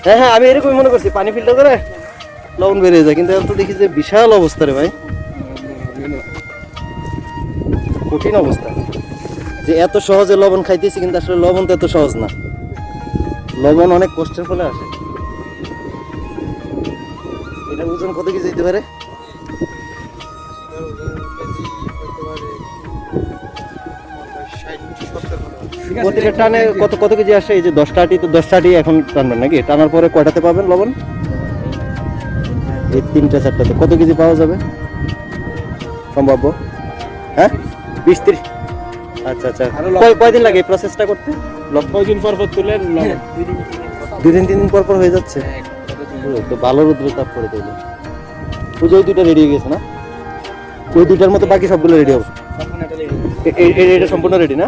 হ্যাঁ হ্যাঁ, আমি এরকমই মনে করছি, পানি ফিল্টার করে লবণ বেরিয়ে যায়, কিন্তু এখন তো দেখি যে বিশাল অবস্থা রে ভাই, কঠিন অবস্থা। যে এত সহজে লবণ খাইতেছি, কিন্তু আসলে লবণ তো এত সহজ না, লবণ অনেক কষ্টের ফলে আসে। এটার ওজন কত কেজি দিতে পারে? প্রতিটা টানে কত কত কেজি আসে? এই যে 10টা আটি, তো 10টা আটি এখন টানবেন নাকি? টানার পরে কয়টাতে পাবেন লবণ? এই 3টা 4টাতে কত কেজি পাওয়া যাবে সম্ভাব্য? হ্যাঁ 20-30। আচ্ছা আচ্ছা, কয়দিন লাগে এই প্রসেসটা করতে? কয়দিন পর পর তুলে 2-3 দিন পর পর হয়ে যাচ্ছে। তো ভালো রুদ্রতাপ করে দিল। ওই যে ওই দুইটা রেডি হয়ে গেছে না? ওই দুইটার মতো বাকি সবগুলো রেডি হবে। এটা সম্পূর্ণ রেডি না?